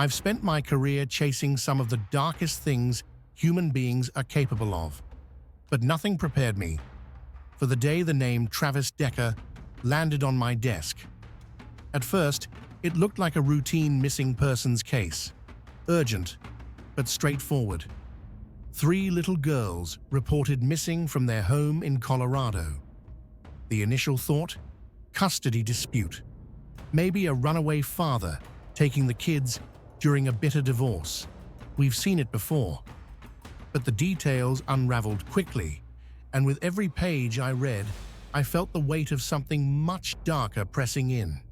I've spent my career chasing some of the darkest things human beings are capable of, but nothing prepared me for the day the name Travis Decker landed on my desk. At first, it looked like a routine missing persons case, urgent but straightforward. 3 little girls reported missing from their home in Colorado. The initial thought? Custody dispute. Maybe a runaway father taking the kids during a bitter divorce. We've seen it before. But the details unraveled quickly, and with every page I read, I felt the weight of something much darker pressing in.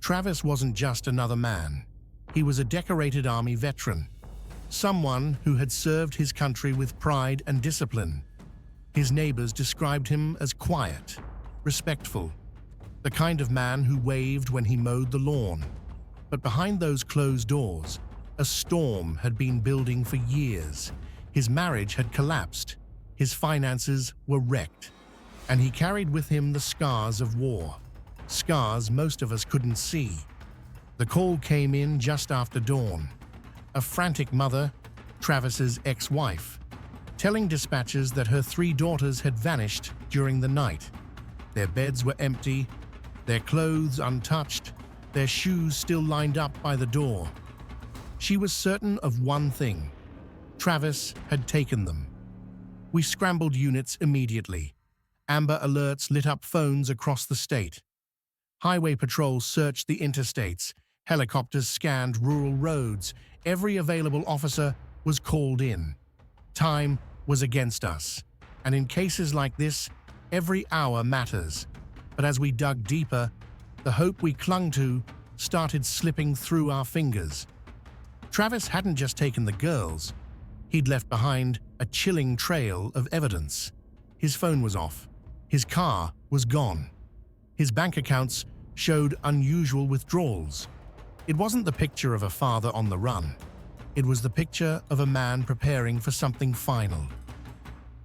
Travis wasn't just another man. He was a decorated Army veteran, someone who had served his country with pride and discipline. His neighbors described him as quiet, respectful, the kind of man who waved when he mowed the lawn. But behind those closed doors, a storm had been building for years. His marriage had collapsed, his finances were wrecked, and he carried with him the scars of war, scars most of us couldn't see. The call came in just after dawn. A frantic mother, Travis's ex-wife, telling dispatchers that her 3 daughters had vanished during the night. Their beds were empty, their clothes untouched, their shoes still lined up by the door. She was certain of one thing: Travis had taken them. We scrambled units immediately. Amber alerts lit up phones across the state. Highway patrols searched the interstates. Helicopters scanned rural roads. Every available officer was called in. Time was against us, and in cases like this, every hour matters. But as we dug deeper, the hope we clung to started slipping through our fingers. Travis hadn't just taken the girls. He'd left behind a chilling trail of evidence. His phone was off. His car was gone. His bank accounts showed unusual withdrawals. It wasn't the picture of a father on the run. It was the picture of a man preparing for something final.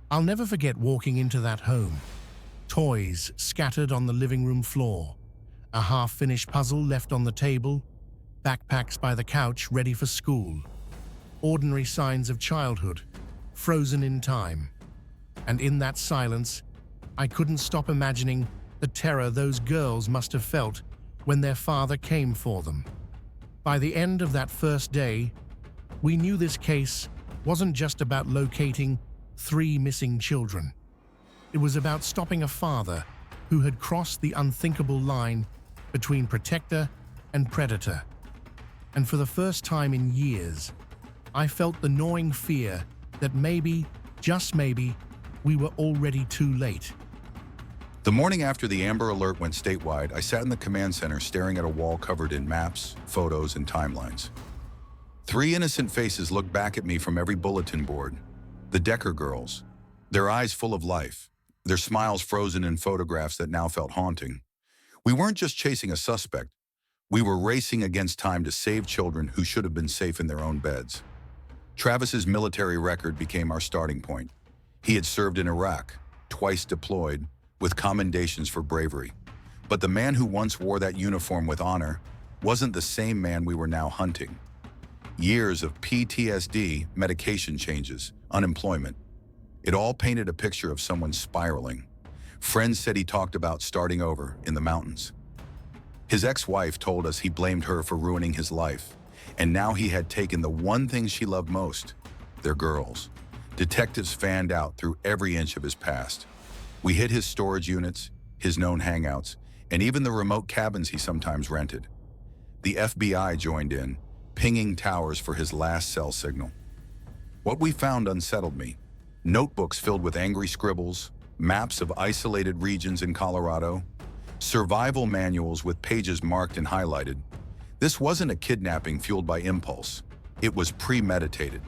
I'll never forget walking into that home. Toys scattered on the living room floor, a half-finished puzzle left on the table, backpacks by the couch ready for school. Ordinary signs of childhood, frozen in time. And in that silence, I couldn't stop imagining the terror those girls must have felt when their father came for them. By the end of that first day, we knew this case wasn't just about locating 3 missing children. It was about stopping a father who had crossed the unthinkable line between protector and predator. And for the first time in years, I felt the gnawing fear that maybe, just maybe, we were already too late. The morning after the Amber Alert went statewide, I sat in the command center staring at a wall covered in maps, photos, and timelines. 3 innocent faces looked back at me from every bulletin board. The Decker girls, their eyes full of life, their smiles frozen in photographs that now felt haunting. We weren't just chasing a suspect. We were racing against time to save children who should have been safe in their own beds. Travis's military record became our starting point. He had served in Iraq, twice deployed, with commendations for bravery. But the man who once wore that uniform with honor wasn't the same man we were now hunting. Years of PTSD, medication changes, unemployment. It all painted a picture of someone spiraling. Friends said he talked about starting over in the mountains. His ex-wife told us he blamed her for ruining his life, and now he had taken the one thing she loved most, their girls. Detectives fanned out through every inch of his past. We hit his storage units, his known hangouts, and even the remote cabins he sometimes rented. The FBI joined in, pinging towers for his last cell signal. What we found unsettled me. Notebooks filled with angry scribbles, maps of isolated regions in Colorado, survival manuals with pages marked and highlighted. This wasn't a kidnapping fueled by impulse. It was premeditated.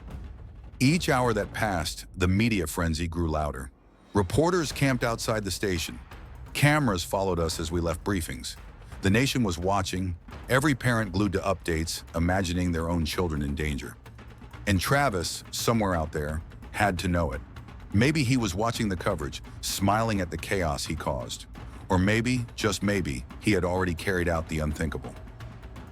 Each hour that passed, the media frenzy grew louder. Reporters camped outside the station. Cameras followed us as we left briefings. The nation was watching, every parent glued to updates, imagining their own children in danger. And Travis, somewhere out there, had to know it. Maybe he was watching the coverage, smiling at the chaos he caused. Or maybe, just maybe, he had already carried out the unthinkable.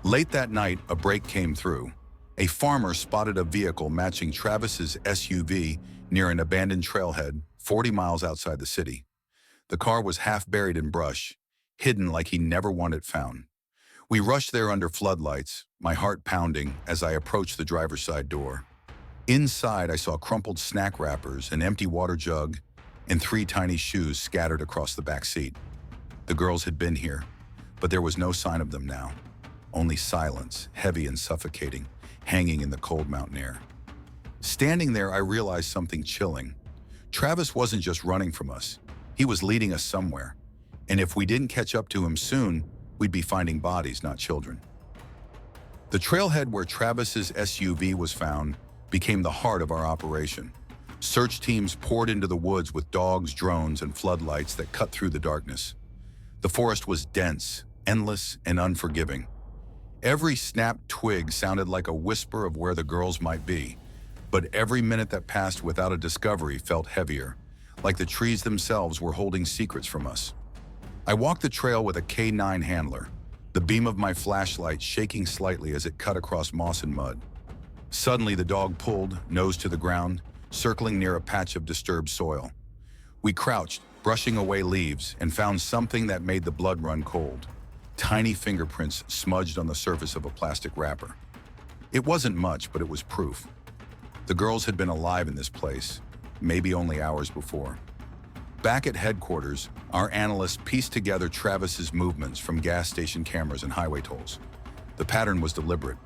Late that night, a break came through. A farmer spotted a vehicle matching Travis's SUV near an abandoned trailhead 40 miles outside the city. The car was half buried in brush, hidden like he never wanted it found. We rushed there under floodlights, my heart pounding as I approached the driver's side door. Inside, I saw crumpled snack wrappers, an empty water jug, and 3 tiny shoes scattered across the back seat. The girls had been here, but there was no sign of them now. Only silence, heavy and suffocating, hanging in the cold mountain air. Standing there, I realized something chilling. Travis wasn't just running from us. He was leading us somewhere. And if we didn't catch up to him soon, we'd be finding bodies, not children. The trailhead where Travis's SUV was found became the heart of our operation. Search teams poured into the woods with dogs, drones, and floodlights that cut through the darkness. The forest was dense, endless, and unforgiving. Every snapped twig sounded like a whisper of where the girls might be, but every minute that passed without a discovery felt heavier, like the trees themselves were holding secrets from us. I walked the trail with a K9 handler, the beam of my flashlight shaking slightly as it cut across moss and mud. Suddenly, the dog pulled, nose to the ground, circling near a patch of disturbed soil. We crouched, brushing away leaves, and found something that made the blood run cold. Tiny fingerprints smudged on the surface of a plastic wrapper. It wasn't much, but it was proof. The girls had been alive in this place, maybe only hours before. Back at headquarters, our analysts pieced together Travis's movements from gas station cameras and highway tolls. The pattern was deliberate.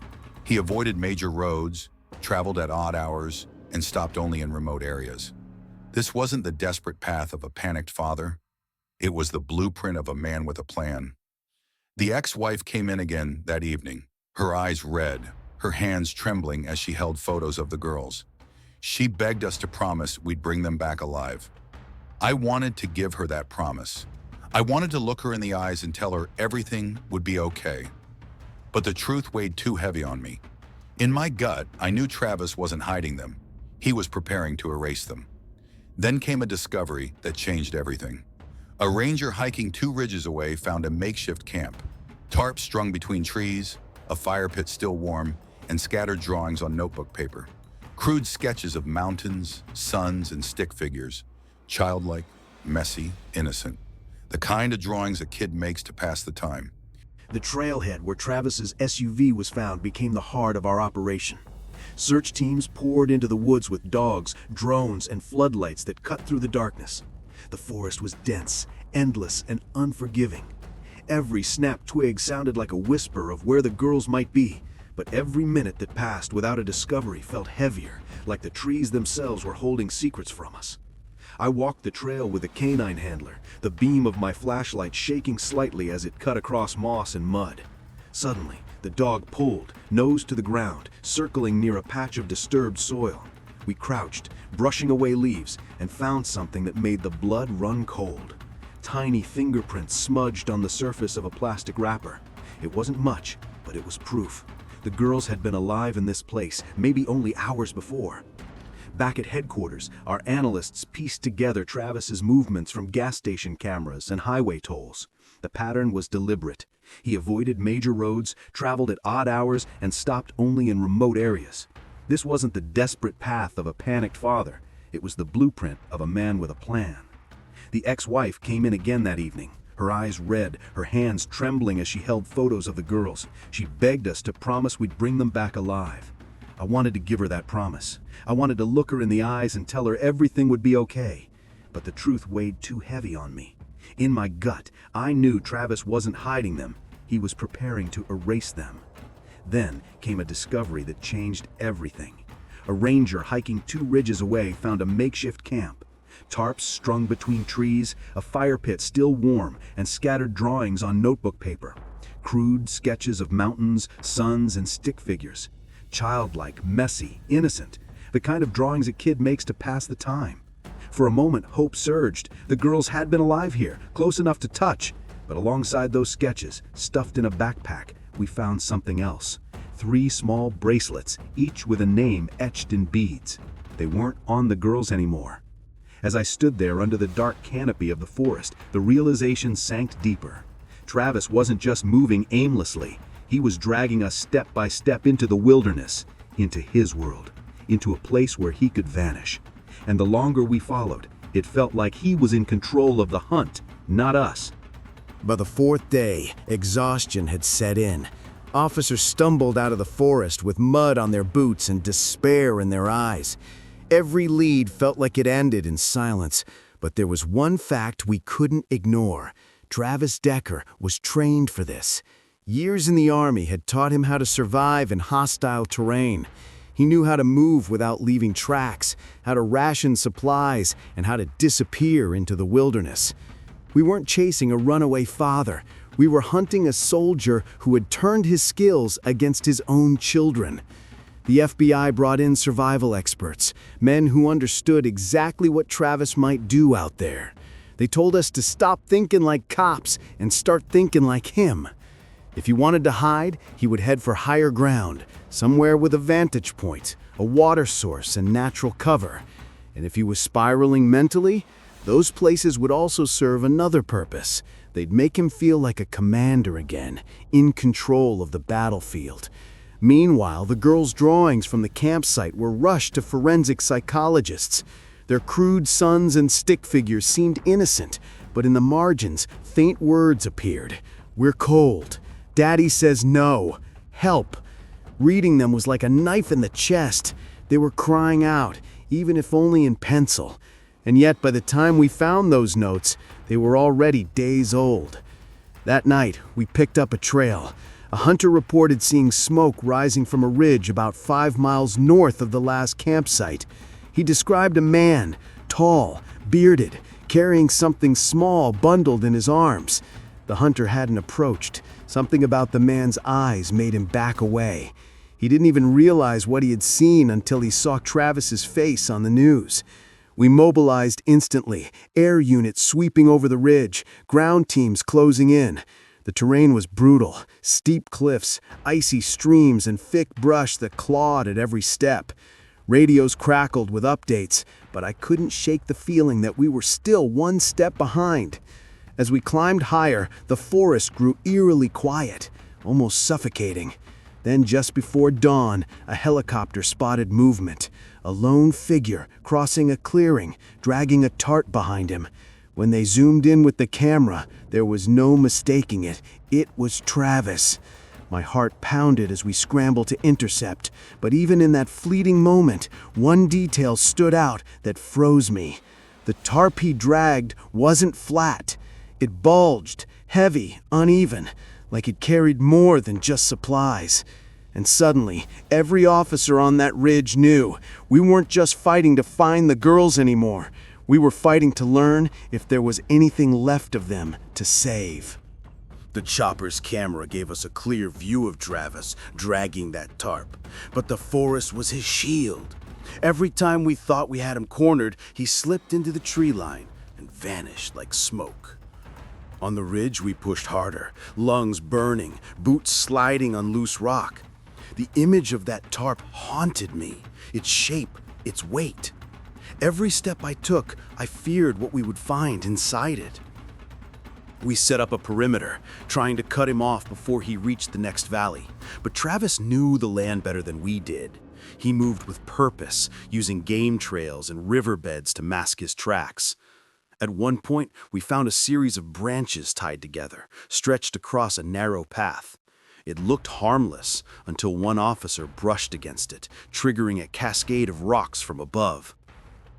He avoided major roads, traveled at odd hours, and stopped only in remote areas. This wasn't the desperate path of a panicked father. It was the blueprint of a man with a plan. The ex-wife came in again that evening, her eyes red, her hands trembling as she held photos of the girls. She begged us to promise we'd bring them back alive. I wanted to give her that promise. I wanted to look her in the eyes and tell her everything would be okay. But the truth weighed too heavy on me. In my gut, I knew Travis wasn't hiding them. He was preparing to erase them. Then came a discovery that changed everything. A ranger hiking 2 ridges away found a makeshift camp. Tarps strung between trees, a fire pit still warm, and scattered drawings on notebook paper. Crude sketches of mountains, suns, and stick figures. Childlike, messy, innocent. The kind of drawings a kid makes to pass the time. The trailhead where Travis's SUV was found became the heart of our operation. Search teams poured into the woods with dogs, drones, and floodlights that cut through the darkness. The forest was dense, endless, and unforgiving. Every snapped twig sounded like a whisper of where the girls might be, but every minute that passed without a discovery felt heavier, like the trees themselves were holding secrets from us. I walked the trail with a canine handler, the beam of my flashlight shaking slightly as it cut across moss and mud. Suddenly, the dog pulled, nose to the ground, circling near a patch of disturbed soil. We crouched, brushing away leaves, and found something that made the blood run cold. Tiny fingerprints smudged on the surface of a plastic wrapper. It wasn't much, but it was proof. The girls had been alive in this place, maybe only hours before. Back at headquarters, our analysts pieced together Travis's movements from gas station cameras and highway tolls. The pattern was deliberate. He avoided major roads, traveled at odd hours, and stopped only in remote areas. This wasn't the desperate path of a panicked father. It was the blueprint of a man with a plan. The ex-wife came in again that evening, her eyes red, her hands trembling as she held photos of the girls. She begged us to promise we'd bring them back alive. I wanted to give her that promise. I wanted to look her in the eyes and tell her everything would be okay. But the truth weighed too heavy on me. In my gut, I knew Travis wasn't hiding them. He was preparing to erase them. Then came a discovery that changed everything. A ranger hiking 2 ridges away found a makeshift camp. Tarps strung between trees, a fire pit still warm, and scattered drawings on notebook paper. Crude sketches of mountains, suns, and stick figures. Childlike, messy, innocent, the kind of drawings a kid makes to pass the time. For a moment, hope surged. The girls had been alive here, close enough to touch. But alongside those sketches, stuffed in a backpack, we found something else. 3 small bracelets, each with a name etched in beads. They weren't on the girls anymore. As I stood there under the dark canopy of the forest, the realization sank deeper. Travis wasn't just moving aimlessly. He was dragging us step by step into the wilderness, into his world, into a place where he could vanish. And the longer we followed, it felt like he was in control of the hunt, not us. By the fourth day, exhaustion had set in. Officers stumbled out of the forest with mud on their boots and despair in their eyes. Every lead felt like it ended in silence, but there was one fact we couldn't ignore. Travis Decker was trained for this. Years in the Army had taught him how to survive in hostile terrain. He knew how to move without leaving tracks, how to ration supplies, and how to disappear into the wilderness. We weren't chasing a runaway father. We were hunting a soldier who had turned his skills against his own children. The FBI brought in survival experts, men who understood exactly what Travis might do out there. They told us to stop thinking like cops and start thinking like him. If he wanted to hide, he would head for higher ground, somewhere with a vantage point, a water source, and natural cover. And if he was spiraling mentally, those places would also serve another purpose. They'd make him feel like a commander again, in control of the battlefield. Meanwhile, the girls' drawings from the campsite were rushed to forensic psychologists. Their crude suns and stick figures seemed innocent, but in the margins, faint words appeared. "We're cold. Daddy says no. Help." Reading them was like a knife in the chest. They were crying out, even if only in pencil. And yet, by the time we found those notes, they were already days old. That night, we picked up a trail. A hunter reported seeing smoke rising from a ridge about 5 miles north of the last campsite. He described a man, tall, bearded, carrying something small bundled in his arms. The hunter hadn't approached. Something about the man's eyes made him back away. He didn't even realize what he had seen until he saw Travis's face on the news. We mobilized instantly, air units sweeping over the ridge, ground teams closing in. The terrain was brutal, steep cliffs, icy streams, and thick brush that clawed at every step. Radios crackled with updates, but I couldn't shake the feeling that we were still one step behind. As we climbed higher, the forest grew eerily quiet, almost suffocating. Then just before dawn, a helicopter spotted movement. A lone figure crossing a clearing, dragging a tart behind him. When they zoomed in with the camera, there was no mistaking it. It was Travis. My heart pounded as we scrambled to intercept, but even in that fleeting moment, one detail stood out that froze me. The tarp he dragged wasn't flat. It bulged, heavy, uneven, like it carried more than just supplies. And suddenly, every officer on that ridge knew we weren't just fighting to find the girls anymore. We were fighting to learn if there was anything left of them to save. The chopper's camera gave us a clear view of Travis dragging that tarp, but the forest was his shield. Every time we thought we had him cornered, he slipped into the tree line and vanished like smoke. On the ridge, we pushed harder, lungs burning, boots sliding on loose rock. The image of that tarp haunted me, its shape, its weight. Every step I took, I feared what we would find inside it. We set up a perimeter, trying to cut him off before he reached the next valley. But Travis knew the land better than we did. He moved with purpose, using game trails and riverbeds to mask his tracks. At one point, we found a series of branches tied together, stretched across a narrow path. It looked harmless until one officer brushed against it, triggering a cascade of rocks from above.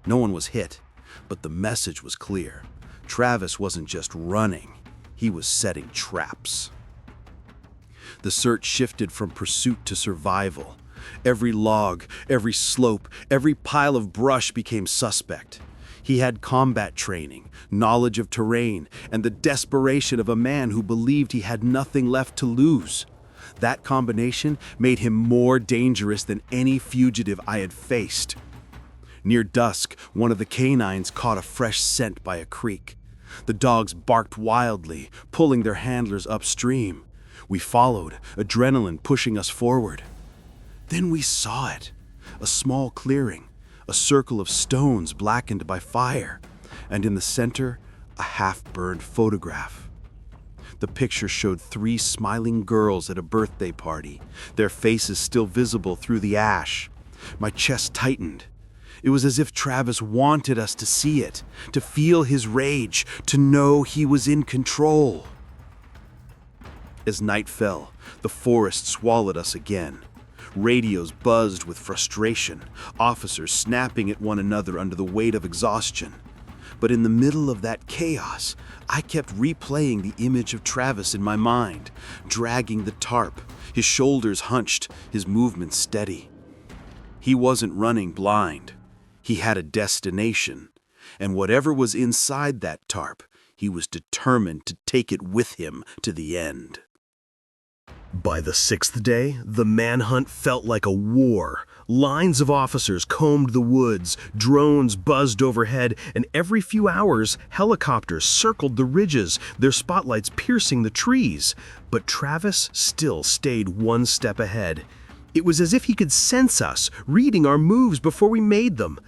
No one was hit, but the message was clear. Travis wasn't just running, he was setting traps. The search shifted from pursuit to survival. Every log, every slope, every pile of brush became suspect. He had combat training, knowledge of terrain, and the desperation of a man who believed he had nothing left to lose. That combination made him more dangerous than any fugitive I had faced. Near dusk, one of the canines caught a fresh scent by a creek. The dogs barked wildly, pulling their handlers upstream. We followed, adrenaline pushing us forward. Then we saw it, a small clearing, a circle of stones blackened by fire, and in the center, a half-burned photograph. The picture showed 3 smiling girls at a birthday party, their faces still visible through the ash. My chest tightened. It was as if Travis wanted us to see it, to feel his rage, to know he was in control. As night fell, the forest swallowed us again. Radios buzzed with frustration, officers snapping at one another under the weight of exhaustion. But in the middle of that chaos, I kept replaying the image of Travis in my mind, dragging the tarp, his shoulders hunched, his movements steady. He wasn't running blind. He had a destination, and whatever was inside that tarp, he was determined to take it with him to the end. By the 6th day, the manhunt felt like a war. Lines of officers combed the woods, drones buzzed overhead, and every few hours, helicopters circled the ridges, their spotlights piercing the trees. But Travis still stayed one step ahead. It was as if he could sense us, reading our moves before we made them.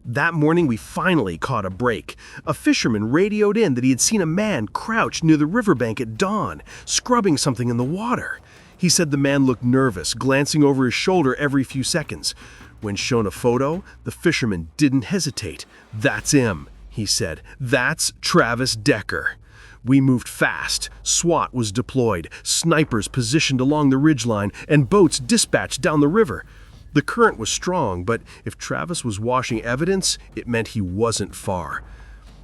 That morning, we finally caught a break. A fisherman radioed in that he had seen a man crouched near the riverbank at dawn, scrubbing something in the water. He said the man looked nervous, glancing over his shoulder every few seconds. When shown a photo, the fisherman didn't hesitate. "That's him," he said. "That's Travis Decker." We moved fast. SWAT was deployed, snipers positioned along the ridgeline, and boats dispatched down the river. The current was strong, but if Travis was washing evidence, it meant he wasn't far.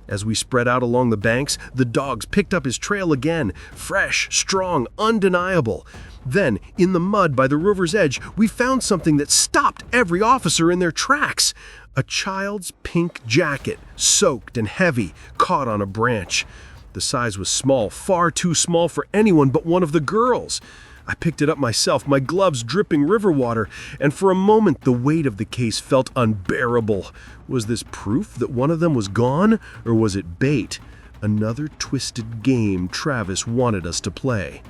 As we spread out along the banks, the dogs picked up his trail again, fresh, strong, undeniable. Then, in the mud by the river's edge, we found something that stopped every officer in their tracks. A child's pink jacket, soaked and heavy, caught on a branch. The size was small, far too small for anyone but one of the girls. I picked it up myself, my gloves dripping river water, and for a moment the weight of the case felt unbearable. Was this proof that one of them was gone, or was it bait? Another twisted game Travis wanted us to play.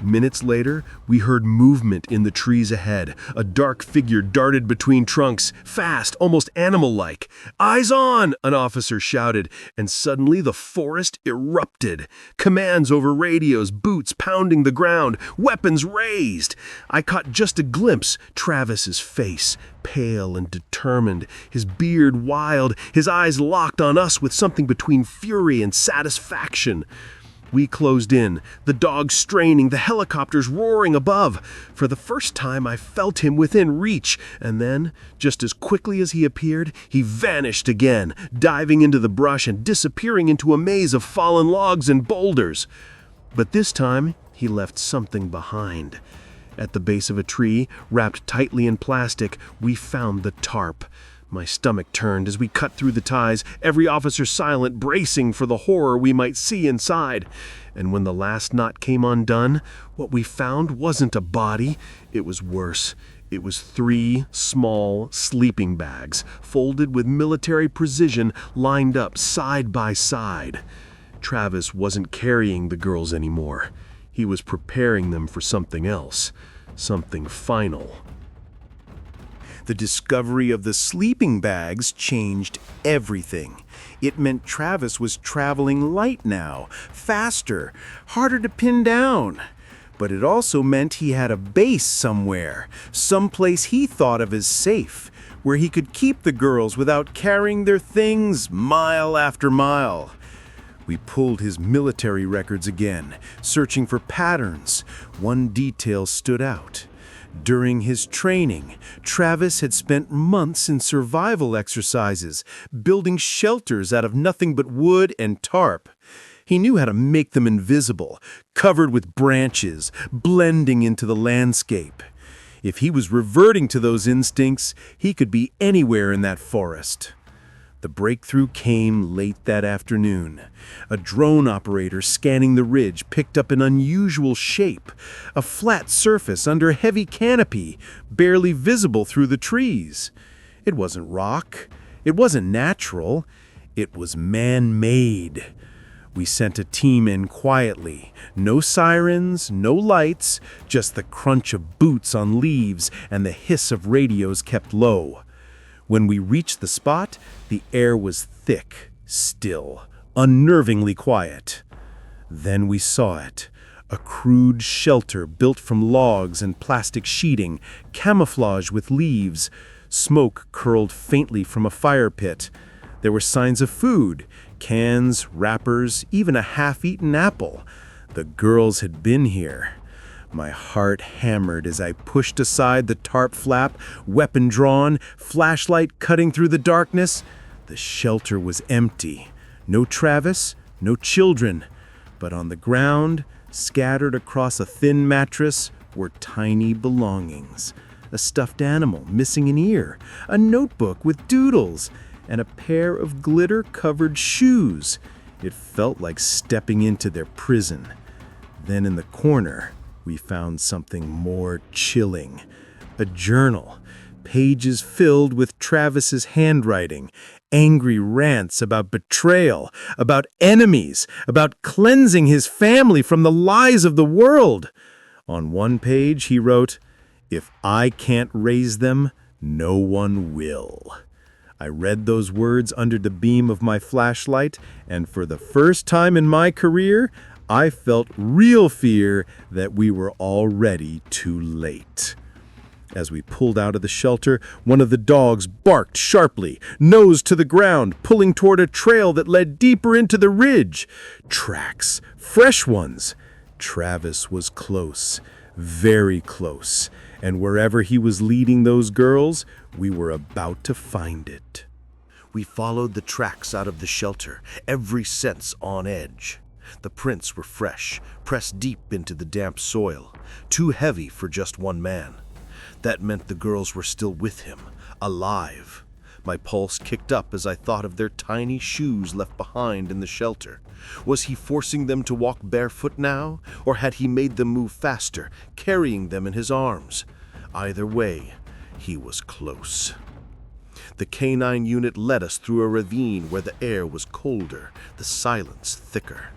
Minutes later, we heard movement in the trees ahead. A dark figure darted between trunks, fast, almost animal-like. "Eyes on!" an officer shouted, and suddenly the forest erupted. Commands over radios, boots pounding the ground, weapons raised. I caught just a glimpse, Travis's face, pale and determined, his beard wild, his eyes locked on us with something between fury and satisfaction. We closed in, the dogs straining, the helicopters roaring above. For the first time, I felt him within reach, and then, just as quickly as he appeared, he vanished again, diving into the brush and disappearing into a maze of fallen logs and boulders. But this time, he left something behind. At the base of a tree, wrapped tightly in plastic, we found the tarp. My stomach turned as we cut through the ties, every officer silent, bracing for the horror we might see inside. And when the last knot came undone, what we found wasn't a body, it was worse. It was 3 small sleeping bags, folded with military precision, lined up side by side. Travis wasn't carrying the girls anymore. He was preparing them for something else, something final. The discovery of the sleeping bags changed everything. It meant Travis was traveling light now, faster, harder to pin down. But it also meant he had a base somewhere, someplace he thought of as safe, where he could keep the girls without carrying their things mile after mile. We pulled his military records again, searching for patterns. One detail stood out. During his training, Travis had spent months in survival exercises, building shelters out of nothing but wood and tarp. He knew how to make them invisible, covered with branches, blending into the landscape. If he was reverting to those instincts, he could be anywhere in that forest. The breakthrough came late that afternoon. A drone operator scanning the ridge picked up an unusual shape, a flat surface under a heavy canopy, barely visible through the trees. It wasn't rock. It wasn't natural. It was man-made. We sent a team in quietly. No sirens, no lights, just the crunch of boots on leaves and the hiss of radios kept low. When we reached the spot, the air was thick, still, unnervingly quiet. Then we saw it. A crude shelter built from logs and plastic sheeting, camouflaged with leaves. Smoke curled faintly from a fire pit. There were signs of food, cans, wrappers, even a half-eaten apple. The girls had been here. My heart hammered as I pushed aside the tarp flap, weapon drawn, flashlight cutting through the darkness. The shelter was empty. No Travis, no children. But on the ground, scattered across a thin mattress, were tiny belongings. A stuffed animal missing an ear, a notebook with doodles, and a pair of glitter-covered shoes. It felt like stepping into their prison. Then in the corner, we found something more chilling. A journal, pages filled with Travis's handwriting, angry rants about betrayal, about enemies, about cleansing his family from the lies of the world. On one page he wrote, "If I can't raise them, no one will." I read those words under the beam of my flashlight, and for the first time in my career, I felt real fear that we were already too late. As we pulled out of the shelter, one of the dogs barked sharply, nose to the ground, pulling toward a trail that led deeper into the ridge. Tracks, fresh ones. Travis was close, very close, and wherever he was leading those girls, we were about to find it. We followed the tracks out of the shelter, every sense on edge. The prints were fresh, pressed deep into the damp soil, too heavy for just one man. That meant the girls were still with him, alive. My pulse kicked up as I thought of their tiny shoes left behind in the shelter. Was he forcing them to walk barefoot now, or had he made them move faster, carrying them in his arms? Either way, he was close. The K-9 unit led us through a ravine where the air was colder, the silence thicker.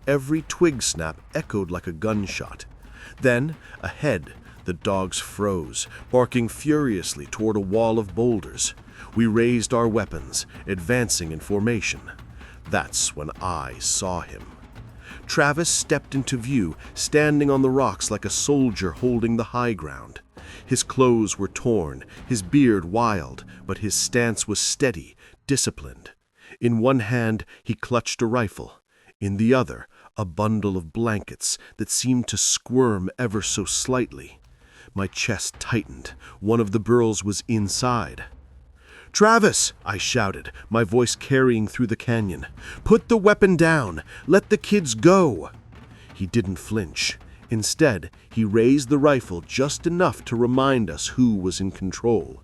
Every twig snap echoed like a gunshot. Then, ahead, the dogs froze, barking furiously toward a wall of boulders. We raised our weapons, advancing in formation. That's when I saw him. Travis stepped into view, standing on the rocks like a soldier holding the high ground. His clothes were torn, his beard wild, but his stance was steady, disciplined. In one hand, he clutched a rifle. In the other, a bundle of blankets that seemed to squirm ever so slightly. My chest tightened. One of the girls was inside. "Travis!" I shouted, my voice carrying through the canyon. "Put the weapon down! Let the kids go!" He didn't flinch. Instead, he raised the rifle just enough to remind us who was in control.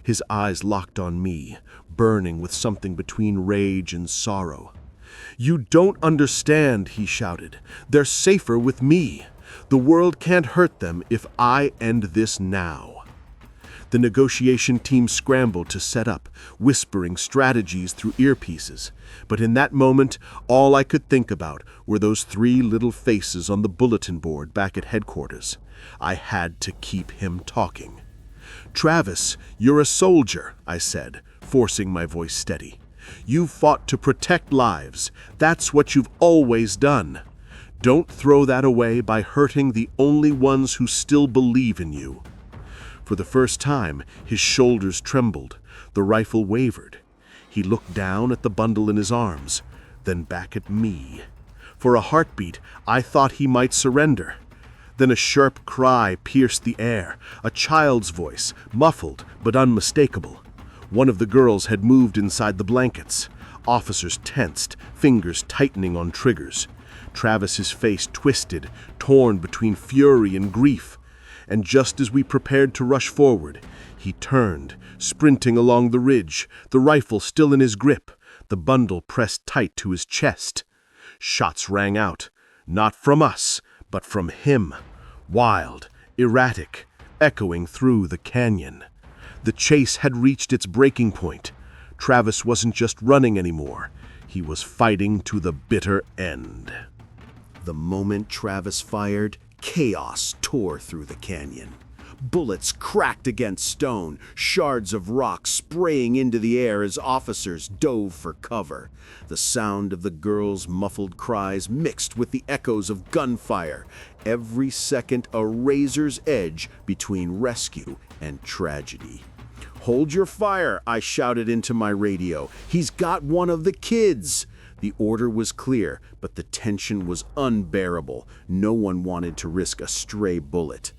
His eyes locked on me, burning with something between rage and sorrow. "You don't understand," he shouted. "They're safer with me. The world can't hurt them if I end this now." The negotiation team scrambled to set up, whispering strategies through earpieces. But in that moment, all I could think about were those three little faces on the bulletin board back at headquarters. I had to keep him talking. "Travis, you're a soldier," I said, forcing my voice steady. "You fought to protect lives. That's what you've always done. Don't throw that away by hurting the only ones who still believe in you." For the first time, his shoulders trembled. The rifle wavered. He looked down at the bundle in his arms, then back at me. For a heartbeat, I thought he might surrender. Then a sharp cry pierced the air, a child's voice, muffled but unmistakable. One of the girls had moved inside the blankets. Officers tensed, fingers tightening on triggers. Travis's face twisted, torn between fury and grief. And just as we prepared to rush forward, he turned, sprinting along the ridge, the rifle still in his grip, the bundle pressed tight to his chest. Shots rang out, not from us, but from him, wild, erratic, echoing through the canyon. The chase had reached its breaking point. Travis wasn't just running anymore. He was fighting to the bitter end. The moment Travis fired, chaos tore through the canyon. Bullets cracked against stone, shards of rock spraying into the air as officers dove for cover. The sound of the girls' muffled cries mixed with the echoes of gunfire, every second a razor's edge between rescue and tragedy. "Hold your fire," I shouted into my radio. "He's got one of the kids." The order was clear, but the tension was unbearable. No one wanted to risk a stray bullet.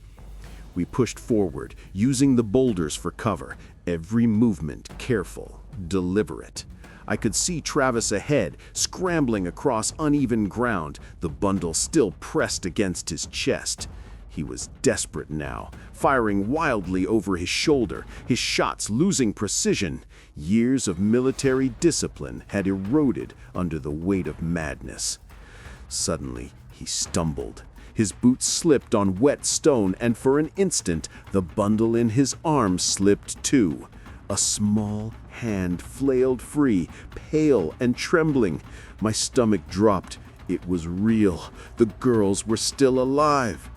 We pushed forward, using the boulders for cover, every movement careful, deliberate. I could see Travis ahead, scrambling across uneven ground, the bundle still pressed against his chest. He was desperate now, firing wildly over his shoulder, his shots losing precision. Years of military discipline had eroded under the weight of madness. Suddenly, he stumbled. His boots slipped on wet stone, and for an instant, the bundle in his arm slipped too. A small hand flailed free, pale and trembling. My stomach dropped. It was real. The girls were still alive.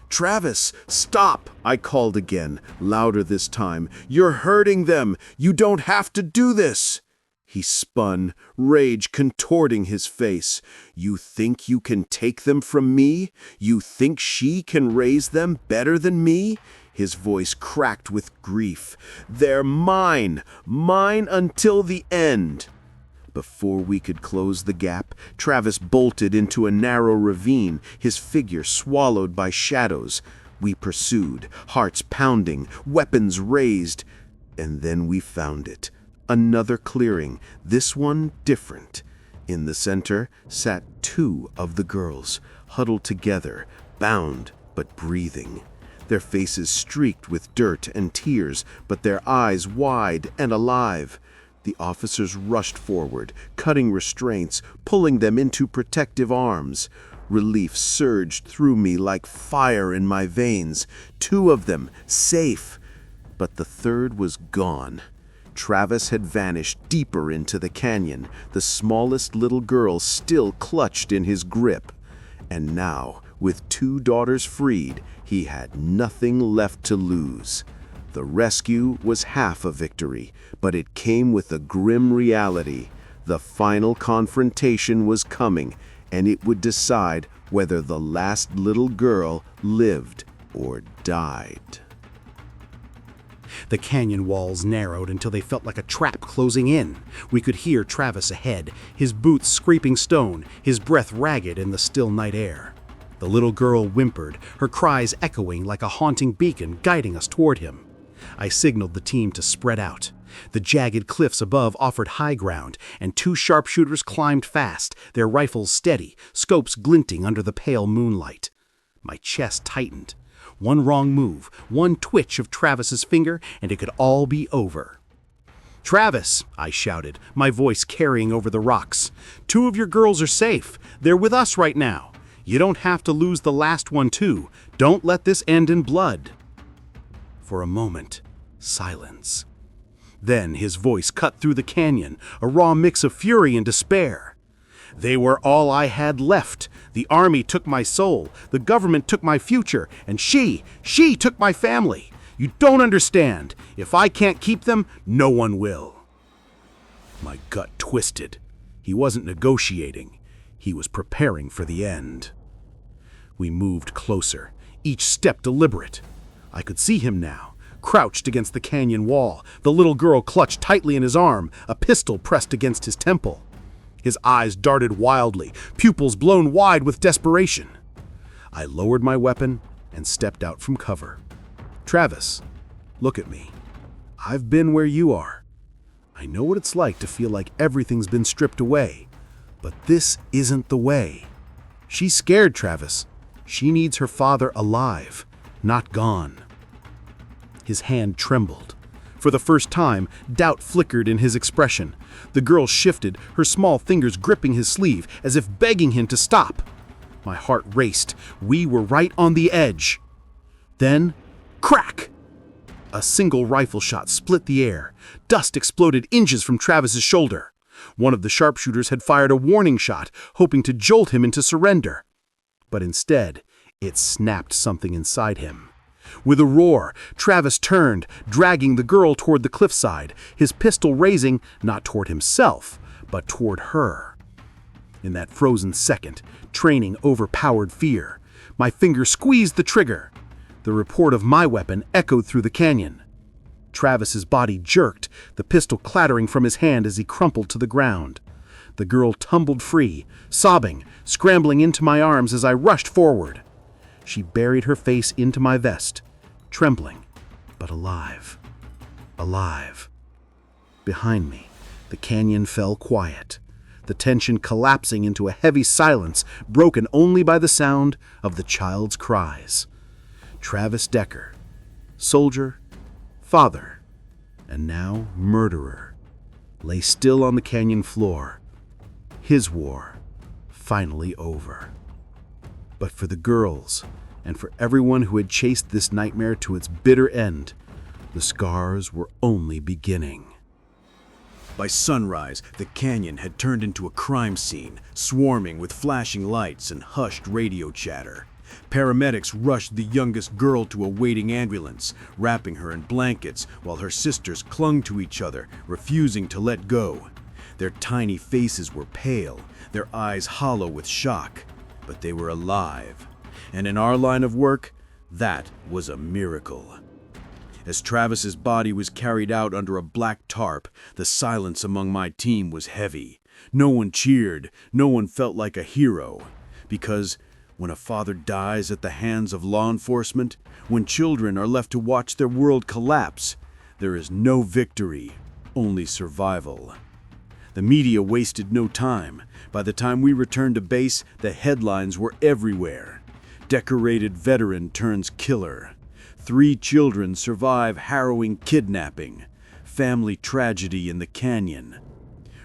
"Travis, stop!" I called again, louder this time. "You're hurting them! You don't have to do this!" He spun, rage contorting his face. "You think you can take them from me? You think she can raise them better than me?" His voice cracked with grief. "They're mine! Mine until the end!" Before we could close the gap, Travis bolted into a narrow ravine, his figure swallowed by shadows. We pursued, hearts pounding, weapons raised, and then we found it. Another clearing, this one different. In the center sat two of the girls, huddled together, bound but breathing. Their faces streaked with dirt and tears, but their eyes wide and alive. The officers rushed forward, cutting restraints, pulling them into protective arms. Relief surged through me like fire in my veins. Two of them, safe. But the third was gone. Travis had vanished deeper into the canyon, the smallest little girl still clutched in his grip. And now, with two daughters freed, he had nothing left to lose. The rescue was half a victory, but it came with a grim reality. The final confrontation was coming, and it would decide whether the last little girl lived or died. The canyon walls narrowed until they felt like a trap closing in. We could hear Travis ahead, his boots scraping stone, his breath ragged in the still night air. The little girl whimpered, her cries echoing like a haunting beacon guiding us toward him. I signaled the team to spread out. The jagged cliffs above offered high ground, and two sharpshooters climbed fast, their rifles steady, scopes glinting under the pale moonlight. My chest tightened. One wrong move, one twitch of Travis's finger, and it could all be over. "Travis," I shouted, my voice carrying over the rocks. "Two of your girls are safe. They're with us right now. You don't have to lose the last one too. Don't let this end in blood." For a moment, silence. Then his voice cut through the canyon, a raw mix of fury and despair. "They were all I had left. The army took my soul, the government took my future, and she took my family. You don't understand. If I can't keep them, no one will." My gut twisted. He wasn't negotiating. He was preparing for the end. We moved closer, each step deliberate. I could see him now, crouched against the canyon wall, the little girl clutched tightly in his arm, a pistol pressed against his temple. His eyes darted wildly, pupils blown wide with desperation. I lowered my weapon and stepped out from cover. "Travis, look at me. I've been where you are. I know what it's like to feel like everything's been stripped away, but this isn't the way. She's scared, Travis. She needs her father alive, not gone." His hand trembled. For the first time, doubt flickered in his expression. The girl shifted, her small fingers gripping his sleeve, as if begging him to stop. My heart raced. We were right on the edge. Then, crack! A single rifle shot split the air. Dust exploded inches from Travis's shoulder. One of the sharpshooters had fired a warning shot, hoping to jolt him into surrender. But instead, it snapped something inside him. With a roar, Travis turned, dragging the girl toward the cliffside, his pistol raising not toward himself, but toward her. In that frozen second, training overpowered fear. My finger squeezed the trigger. The report of my weapon echoed through the canyon. Travis's body jerked, the pistol clattering from his hand as he crumpled to the ground. The girl tumbled free, sobbing, scrambling into my arms as I rushed forward. She buried her face into my vest, trembling, but alive. Alive. Behind me, the canyon fell quiet, the tension collapsing into a heavy silence broken only by the sound of the child's cries. Travis Decker, soldier, father, and now murderer, lay still on the canyon floor, his war finally over. But for the girls, and for everyone who had chased this nightmare to its bitter end, the scars were only beginning. By sunrise, the canyon had turned into a crime scene, swarming with flashing lights and hushed radio chatter. Paramedics rushed the youngest girl to a waiting ambulance, wrapping her in blankets while her sisters clung to each other, refusing to let go. Their tiny faces were pale, their eyes hollow with shock, but they were alive. And in our line of work, that was a miracle. As Travis's body was carried out under a black tarp, the silence among my team was heavy. No one cheered, no one felt like a hero. Because when a father dies at the hands of law enforcement, when children are left to watch their world collapse, there is no victory, only survival. The media wasted no time. By the time we returned to base, the headlines were everywhere. Decorated veteran turns killer. 3 children survive harrowing kidnapping. Family tragedy in the canyon.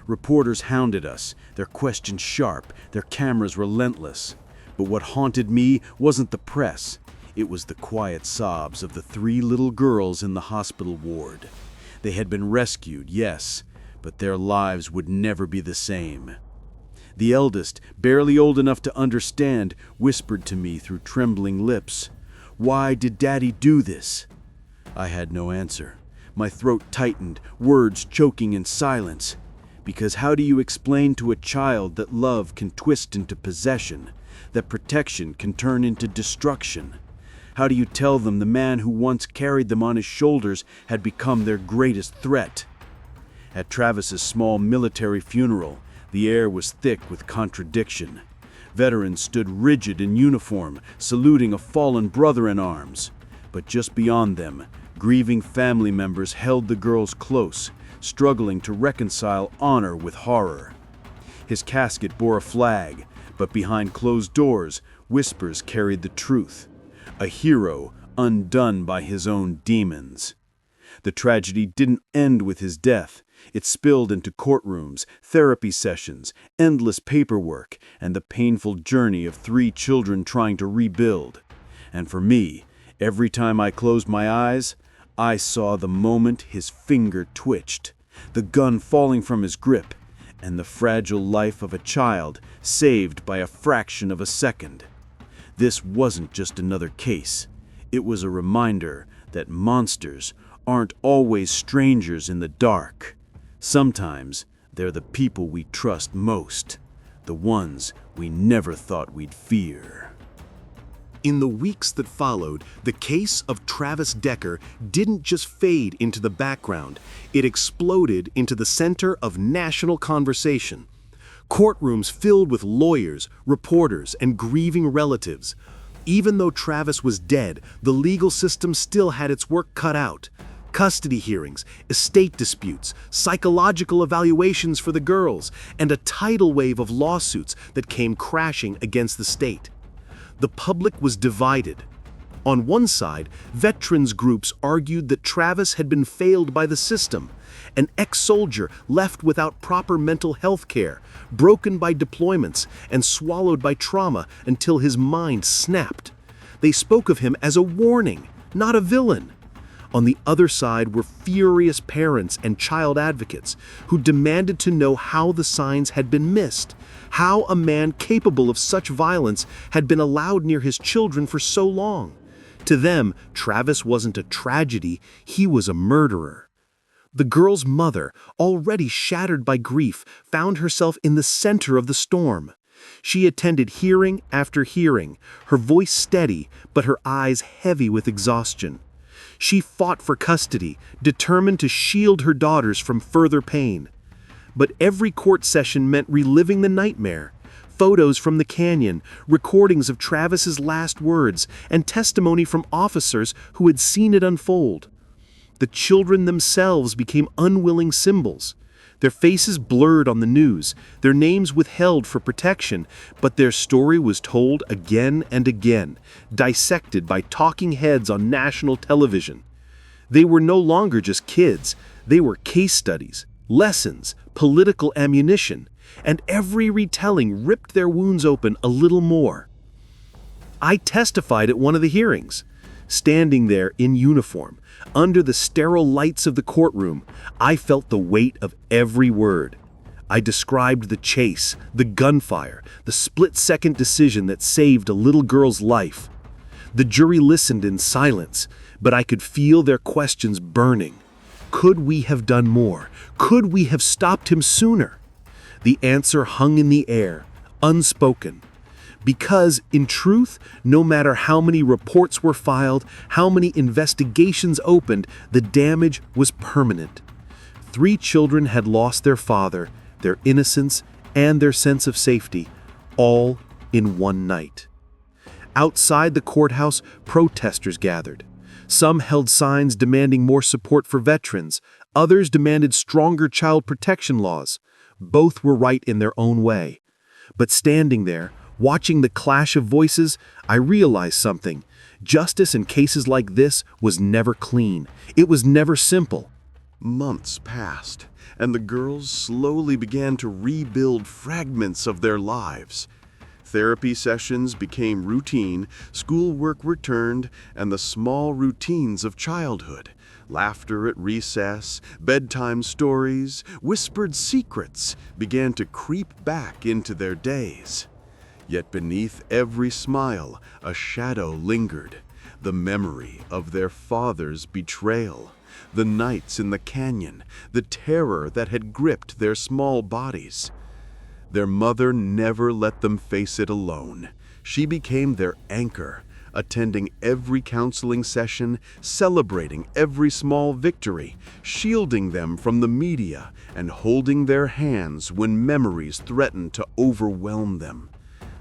Reporters hounded us, their questions sharp, their cameras relentless. But what haunted me wasn't the press. It was the quiet sobs of the 3 little girls in the hospital ward. They had been rescued, yes, but their lives would never be the same. The eldest, barely old enough to understand, whispered to me through trembling lips, "Why did Daddy do this?" I had no answer. My throat tightened, words choking in silence. Because how do you explain to a child that love can twist into possession, that protection can turn into destruction? How do you tell them the man who once carried them on his shoulders had become their greatest threat? At Travis's small military funeral, the air was thick with contradiction. Veterans stood rigid in uniform, saluting a fallen brother in arms. But just beyond them, grieving family members held the girls close, struggling to reconcile honor with horror. His casket bore a flag, but behind closed doors, whispers carried the truth. A hero undone by his own demons. The tragedy didn't end with his death. It spilled into courtrooms, therapy sessions, endless paperwork, and the painful journey of 3 children trying to rebuild. And for me, every time I closed my eyes, I saw the moment his finger twitched, the gun falling from his grip, and the fragile life of a child saved by a fraction of a second. This wasn't just another case. It was a reminder that monsters aren't always strangers in the dark. Sometimes they're the people we trust most, the ones we never thought we'd fear. In the weeks that followed, the case of Travis Decker didn't just fade into the background, it exploded into the center of national conversation. Courtrooms filled with lawyers, reporters, and grieving relatives. Even though Travis was dead, the legal system still had its work cut out. Custody hearings, estate disputes, psychological evaluations for the girls, and a tidal wave of lawsuits that came crashing against the state. The public was divided. On one side, veterans groups argued that Travis had been failed by the system, an ex-soldier left without proper mental health care, broken by deployments, and swallowed by trauma until his mind snapped. They spoke of him as a warning, not a villain. On the other side were furious parents and child advocates who demanded to know how the signs had been missed, how a man capable of such violence had been allowed near his children for so long. To them, Travis wasn't a tragedy, he was a murderer. The girl's mother, already shattered by grief, found herself in the center of the storm. She attended hearing after hearing, her voice steady, but her eyes heavy with exhaustion. She fought for custody, determined to shield her daughters from further pain. But every court session meant reliving the nightmare. Photos from the canyon, recordings of Travis's last words, and testimony from officers who had seen it unfold. The children themselves became unwilling symbols. Their faces blurred on the news, their names withheld for protection, but their story was told again and again, dissected by talking heads on national television. They were no longer just kids, they were case studies, lessons, political ammunition, and every retelling ripped their wounds open a little more. I testified at one of the hearings. Standing there in uniform, under the sterile lights of the courtroom, I felt the weight of every word. I described the chase, the gunfire, the split-second decision that saved a little girl's life. The jury listened in silence, but I could feel their questions burning. Could we have done more? Could we have stopped him sooner? The answer hung in the air, unspoken. Because, in truth, no matter how many reports were filed, how many investigations opened, the damage was permanent. 3 children had lost their father, their innocence, and their sense of safety, all in one night. Outside the courthouse, protesters gathered. Some held signs demanding more support for veterans. Others demanded stronger child protection laws. Both were right in their own way. But standing there, watching the clash of voices, I realized something. Justice in cases like this was never clean. It was never simple. Months passed, and the girls slowly began to rebuild fragments of their lives. Therapy sessions became routine, schoolwork returned, and the small routines of childhood, laughter at recess, bedtime stories, whispered secrets, began to creep back into their days. Yet beneath every smile, a shadow lingered, the memory of their father's betrayal, the nights in the canyon, the terror that had gripped their small bodies. Their mother never let them face it alone. She became their anchor, attending every counseling session, celebrating every small victory, shielding them from the media, and holding their hands when memories threatened to overwhelm them.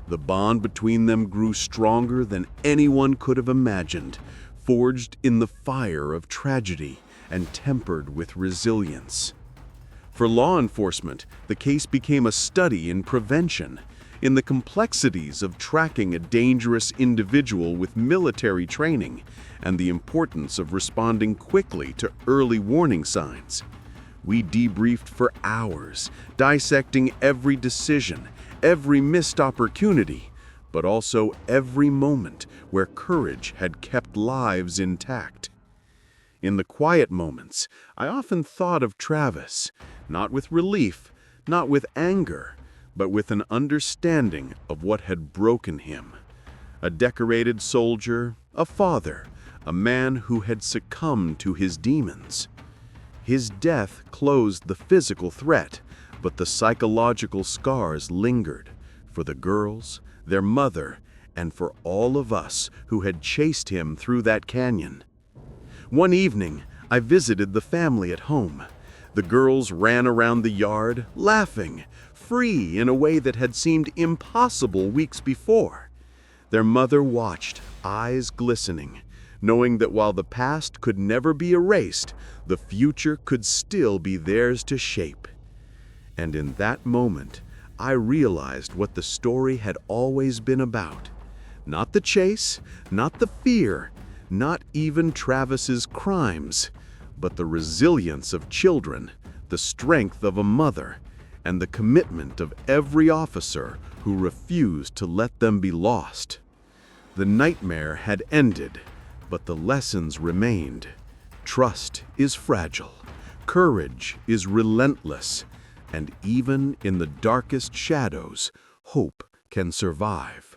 The bond between them grew stronger than anyone could have imagined, forged in the fire of tragedy and tempered with resilience. For law enforcement, the case became a study in prevention, in the complexities of tracking a dangerous individual with military training, and the importance of responding quickly to early warning signs. We debriefed for hours, dissecting every decision, every missed opportunity, but also every moment where courage had kept lives intact. In the quiet moments, I often thought of Travis, not with relief, not with anger, but with an understanding of what had broken him. A decorated soldier, a father, a man who had succumbed to his demons. His death closed the physical threat, but the psychological scars lingered for the girls, their mother, and for all of us who had chased him through that canyon. One evening, I visited the family at home. The girls ran around the yard, laughing, free in a way that had seemed impossible weeks before. Their mother watched, eyes glistening, knowing that while the past could never be erased, the future could still be theirs to shape. And in that moment, I realized what the story had always been about. Not the chase, not the fear, not even Travis's crimes, but the resilience of children, the strength of a mother, and the commitment of every officer who refused to let them be lost. The nightmare had ended, but the lessons remained. Trust is fragile, courage is relentless, and even in the darkest shadows, hope can survive.